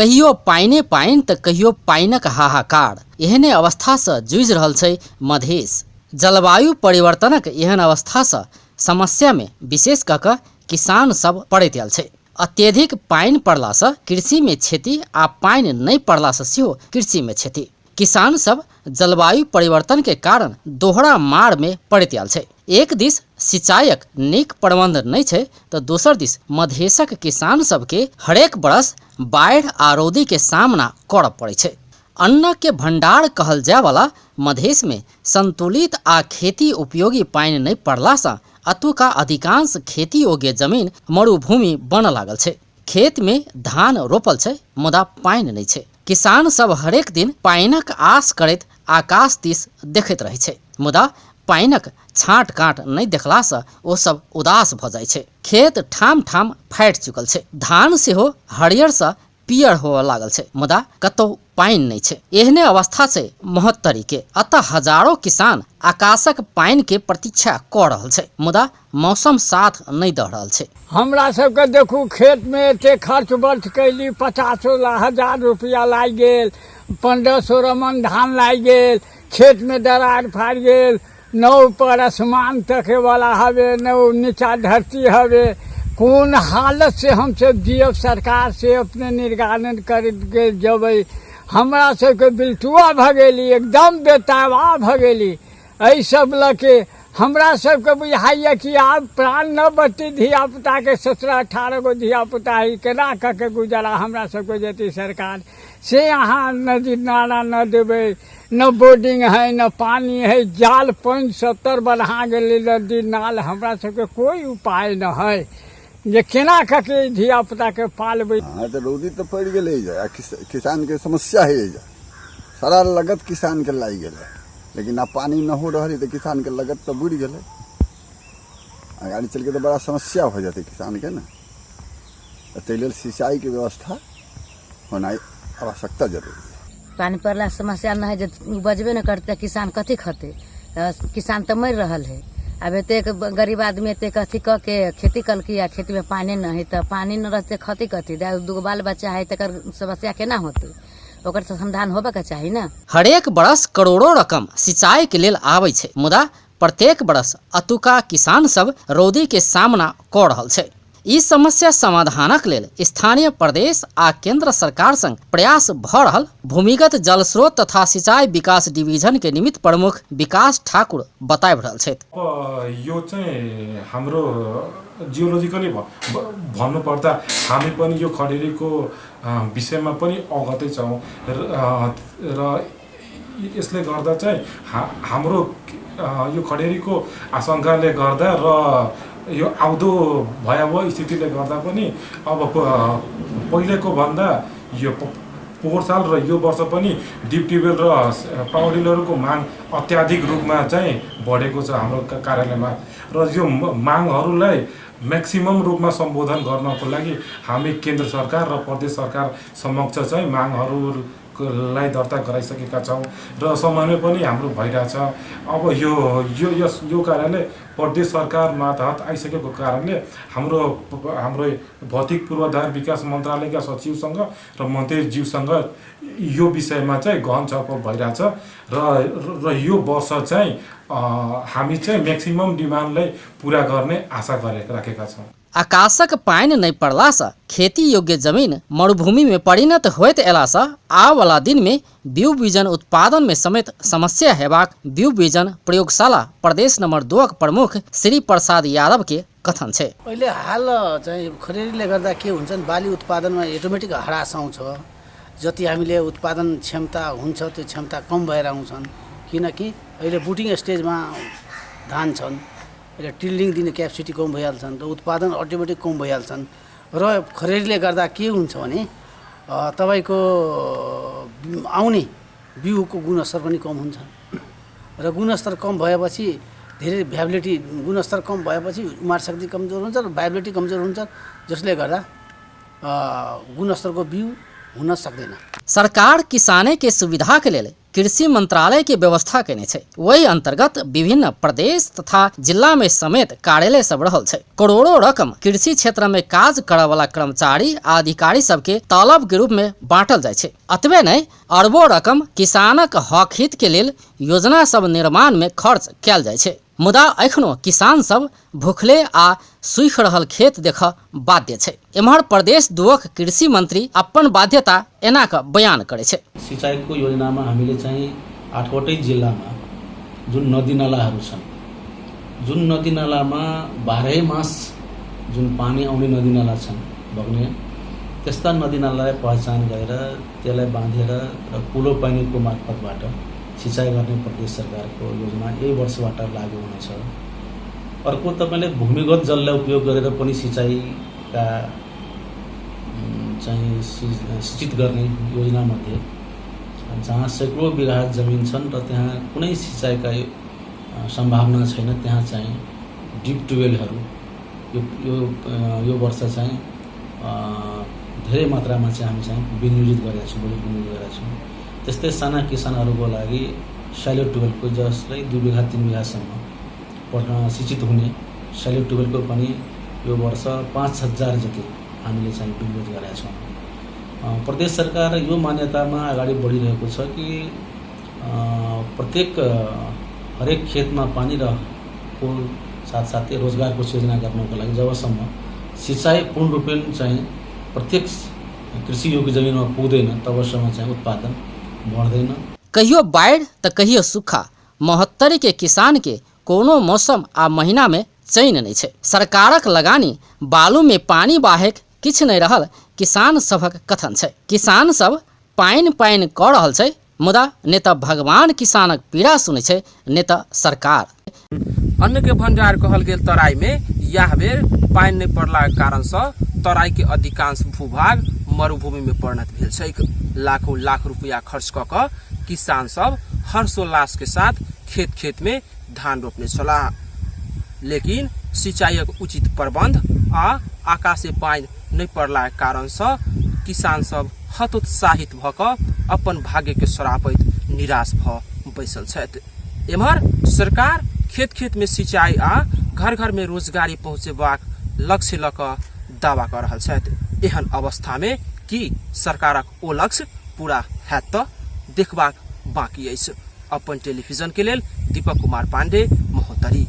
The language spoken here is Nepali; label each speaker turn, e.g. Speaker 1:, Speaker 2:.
Speaker 1: कहियो पाइने पाइन त कहियो पाइनक हाहाकार एहने अवस्था से जूझ रहल छै मधेश। जलवायु परिवर्तनक एहन अवस्था से समस्या में विशेष कऽ कऽ किसान सब पड़ैत आयल छै। अत्यधिक पाइन पड़ला से कृषि में क्षति आ पाइन नहीं पड़ला से सेहो कृषि में क्षति। किसान सब जलवायु परिवर्तन के कारण दोहरा मार में पड़ैत आयल छै। एक दिस सिंचाईक नीक प्रबंध नहीं छै तो दोसर दिस मधेशक किसान सबके हरेक बरस बाढ़ आ रौदी के सामना करऽ पड़ै छै। अन्न के भंडार कहल जाय वाला मधेश में संतुलित आ खेती उपयोगी पाइन नहीं पड़ला से अतुका अधिकांश खेती योग्य जमीन मरुभूमि बन लागल छै। खेत में धान रोपल छै मुदा पाइन नहीं छै। किसान सब हरेक दिन पाइनक आस करैत आकाश दिस देखैत रहै छै मुदा पाइनक छाँट काँट नहीं देखला से ओ सब उदास भ जाय छै। खेत ठाम ठाम फाटि चुकल छै। धान सेहो हरियर से पियर होवे लागल छै मुदा कतौ पाइन नहीं छै। एहने अवस्था छै महोत्तरी के। अतः हजारों किसान आकाशक पाइन के प्रतीक्षा क रहल छै मुदा मौसम साथ नहीं दऽ रहल छै।
Speaker 2: हमरा सबके देखू खेत में एते खर्च बर्च कैली 50,000 रुपया लागि गेल, 1500 मन धान लागि गेल, खेत में दरार फाड़ गेल, न ऊपर आसमान तके वाला हवे न नीचा धरती हवे। कौन हालत से हम सब जियब सरकार से अपने निर्गालन करके जबै। हमरा सबके बिल्टुआ भ गेली, एकदम बेतावा भ गेली। एहि सब लके हमरा सबके बुझाइए कि आब प्राण न बचती। धिया पुता के 17-18 गो धिया पुता है, केना कऽ के गुजारा हमरा सबके जेती सरकार से। अहाँ नदी नाला न देबै, न बोर्डिंग है न पानी है, जाल पानि 70 बढ़ा गेलै नदी नाल। हमरा सबके कोई उपाय न है जे केना कऽ के धिया पुता के पालबै।
Speaker 3: हाँ तो रौदी तो पड़ गए, किसान के समस्या है। सारा लगत किसान के लाग गए, लेकिन अब पानी न हो रहा है तो किसान के लगत तो बुड़ गए। आगे चल के तो बड़ा समस्या हो जाती किसान के ना। तो सिंचाई की व्यवस्था होना आवश्यकता जरूरी है।
Speaker 4: पानी पड़ला समस्या न है, जब बजबे न करते किसान कथी खते। किसान तो मर रहा है। अब एते गरीब आदमी एते कथी कऽ के खेती कलकी आ खेती में पानी न है तो पानी न रहते खती कथी। दूगो बाल बच्चा है तकर समस्या केना होते, ओकर समाधान होबे के चाही ना।
Speaker 1: हरेक बरस करोड़ों रकम सिंचाई के लेल आबै छै मुदा प्रत्येक बरस अतुका किसान सब रौदी के सामना कऽ रहल छै। ई समस्या समाधानक लेल स्थानीय प्रदेश आ केंद्र सरकार संग प्रयास भ रहल भूमिगत जल स्रोत तथा सिंचाई विकास डिभिजन के निमित्त प्रमुख विकास ठाकुर बताइब रहल छथि।
Speaker 5: यो चाहिँ हाम्रो जियोलोजिकली भन्नु पर्दा हामी पनि यो खडेरीको विषयमा पनि अवगतै छौँ र यसले गर्दा चाहिँ हाम्रो यो खडेरीको आशंकाले गर्दा र यो आउँदो भयावह स्थितिले गर्दा पनि अब पहिलेको भन्दा यो पोहोर साल र यो वर्ष पनि डिप ट्युबवेल र पावर डिलरको माग अत्याधिक रूपमा चाहिँ बढेको छ हाम्रो कार्यालयमा। र यो मागहरूलाई मैक्सिमम रूपमा सम्बोधन गर्नको लागि हामी केन्द्र सरकार र प्रदेश सरकार समक्ष चाहिँ मागहरूलाई दर्ता गराइसकेका छौँ र समन्वय पनि हाम्रो भइरहेछ। अब यो कार्यालय प्रदेश सरकार मातहत आइसकेको कारणले हाम्रो भौतिक पूर्वाधार विकास मन्त्रालयका सचिवसँग र मन्त्रीज्यूसँग यो विषयमा चाहिँ गहन छलफल भइरहेछ र यो वर्ष चाहिँ हामी चाहिँ मैक्सिमम डिमान्डलाई पूरा गर्ने आशा राखेका छौँ।
Speaker 1: आकाशक पाइन नहीं पड़ला से खेती योग्य जमीन मरुभूमि में परिणत होइत एला से आव वाला दिन में बीउ बीजन उत्पादन में समेत समस्या हेबाक बीउ बीजन प्रयोगशाला प्रदेश नंबर 2 प्रमुख श्री प्रसाद यादव के कथन छे।
Speaker 6: अहिले हाल चाहिँ खडेरीले गर्दा के हुन्छ नि, बाली उत्पादनमा अटोमेटिक ह्रास आउँछ। जति हामीले उत्पादन क्षमता हुन्छ त्यो क्षमता कम भएर आउँछन्, किनकि अहिले बुटिङ स्टेजमा धान छन्, अहिले टिल्डिङ दिने क्यापेसिटी कम भइहाल्छन्, त उत्पादन अटोमेटिक कम भइहाल्छन्। र खडेरीले गर्दा के हुन्छ भने तपाईँको आउने बिउको गुणस्तर पनि कम हुन्छ र गुणस्तर कम भएपछि धेरै भ्याबिलिटी, गुणस्तर कम भएपछि उमार शक्ति कमजोर हुन्छ र भ्याबिलिटी कमजोर हुन्छ, जसले गर्दा गुणस्तरको बिउ हुन सक्दैन।
Speaker 1: सरकार किसाने के सुविधा के लिए कृषि मंत्रालय के व्यवस्था केने छै। वही अंतर्गत विभिन्न प्रदेश तथा जिला में समेत कार्यालय सब रहल छै। करोड़ों रकम कृषि क्षेत्र में काज करय वाला कर्मचारी आ अधिकारी सबके तलब के रूप में बांटल जाय छै। अतबे नहीं अरबों रकम किसानक हक हित के लेल योजना सब निर्माण में खर्च कैल जाय छै। मुदा एखनो किसान सब भूखले आ सूखि रहल खेत देख बाध्य छै। एम्हर प्रदेश दुवक कृषि मंत्री अपन बाध्यता एना क बयान करे छै।
Speaker 6: सिँचाइको योजनामा हामीले चाहिँ 8वटै जिल्लामा जुन नदीनालाहरू छन्, जुन नदीनालामा 12 मास जुन पानी आउने नदीनाला छन् बग्ने, त्यस्ता नदीनालालाई पहिचान गरेर त्यसलाई बाँधेर र कुलो पानीको मार्फतबाट सिँचाइ गर्ने प्रदेश सरकारको योजना यही वर्षबाट लागू हुनेछ। अर्को तपाईँले भूमिगत जललाई उपयोग गरेर पनि सिँचाइका चाहिँ सिंचित गर्ने योजनामध्ये जहाँ सैकडौँ बिघा जमिन छन् र त्यहाँ कुनै सिँचाइका सम्भावना छैन, त्यहाँ चाहिँ डिप ट्युबवेलहरू यो वर्ष चाहिँ धेरै मात्रामा चाहिँ हामी चाहिँ विनियोजित गरेका छौँ, बजेट विनियोजित गरेका छौँ। त्यस्तै साना किसानहरूको लागि स्यालो ट्युबवेलको जसलाई 2 बिघा 3 बिघासम्म सिंचित हुने स्यालो ट्युबवेलको पनि यो वर्ष 5000 जति हामीले चाहिँ विनियोजित गरेका छौँ। प्रदेश सरकार यो मान्यतामा अगाडि बढिरहेको छ कि प्रत्येक हरेक खेतमा पानी रहको साथसाथै रोजगारको सृजना गर्नको लागि जबसम्म सिँचाइ पूर्ण रूपले चाहिँ प्रत्येक कृषि योग्य जमिनमा पुग्दैन तबसम्म चाहिँ उत्पादन बढ़दैन।
Speaker 1: कहियो बाढ़ त कहियो सूखा, महोत्तरी के किसान के कोनो मौसम आ महीना में चैन नहीं छै। सरकारक लगानी बालू में पानी बाहेक किछ नहीं रहल किसान सभक कथन छै। किसान सब पाइन पाइन क रहल छै, मुदा ने त भगवान किसानक पीड़ा सुनै छै ने त सरकार।
Speaker 7: अन्न के भंडार कहल गेल तराई में यह बेर पाइन नहीं पड़ला कारण से तराई के अधिकांश भूभाग मरुभूमि में परिणत भेल छै। लाखों लाख रुपया खर्च क क किसान सब हर्षोल्लास के साथ खेत खेत में धान रोपने छलाह, लेकिन सिंचाईक उचित प्रबंध आ आकाशे पाइन नहीं पड़ला कारण से किसान सब हतोत्साहित भ क अपन भाग्य के सरापैत निराश भ बैसल छथि। एम्हर सरकार खेत खेत में सिंचाई आ घर घर में रोजगारी पहुँचेबाक लक्ष्य ल क दावा कर रहल छथि। एहन अवस्था में कि सरकारक ओ लक्ष्य पूरा हैत त देखबाक बाँकी अछि। अपन टेलीविजन के लेल दीपक कुमार पांडे, महोत्तरी।